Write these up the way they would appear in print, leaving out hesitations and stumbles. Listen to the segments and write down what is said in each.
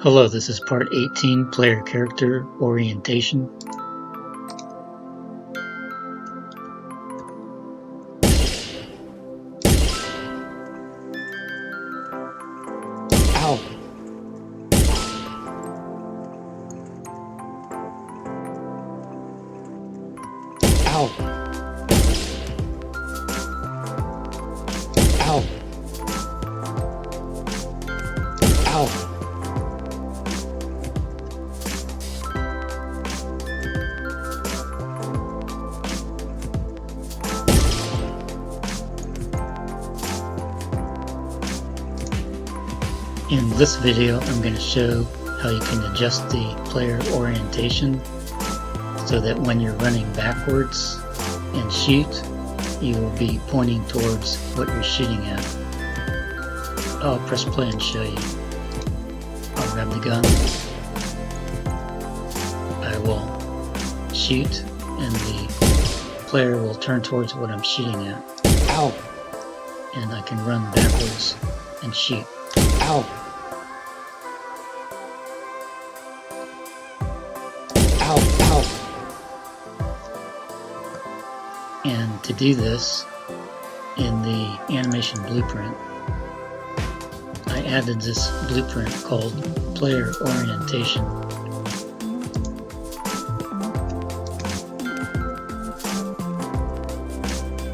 Hello, this is part 18, Player Character Orientation. Ow! Ow! Ow! Ow! In this video, I'm going to show how you can adjust the player orientation so that when you're running backwards and shoot, you will be pointing towards what you're shooting at. I'll press play and show you. I'll grab the gun. I will shoot and the player will turn towards what I'm shooting at. Ow! And I can run backwards and shoot. Ow! Ow! Ow! And to do this, in the animation blueprint, I added this blueprint called Player Orientation.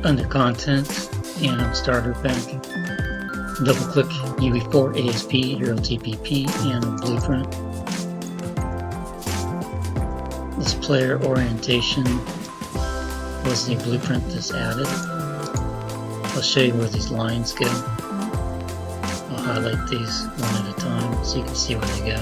Under Content and on Starter Pack, double click UE4 ASP Hero TPP and on Blueprint. This player orientation was the blueprint that's added. I'll show you where these lines go. I'll highlight these one at a time so you can see where they go.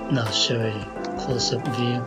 Now I'll show a close-up view.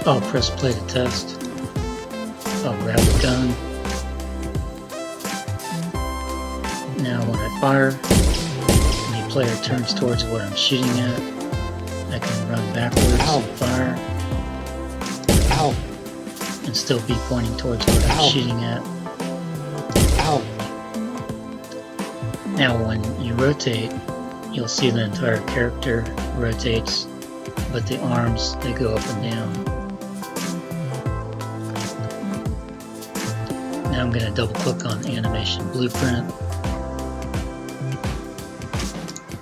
I'll press play to test. I'll grab the gun. Now when I fire, and the player turns towards what I'm shooting at, I can run backwards and fire. Ow! And still be pointing towards what I'm shooting at. Ow! Now when you rotate, you'll see the entire character rotates, but the arms, they go up and down. Now I'm going to double click on Animation Blueprint.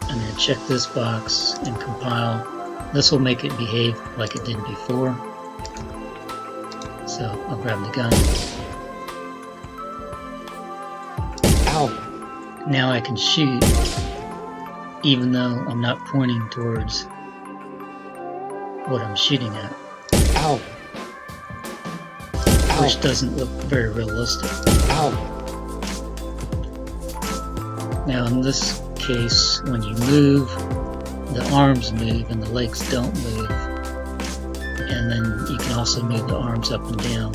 I'm going to check this box and compile. This will make it behave like it did before. So I'll grab the gun. Ow! Now I can shoot even though I'm not pointing towards what I'm shooting at. Ow! Which doesn't look very realistic. Ow! Now in this case, when you move, the arms move and the legs don't move. And then you can also move the arms up and down.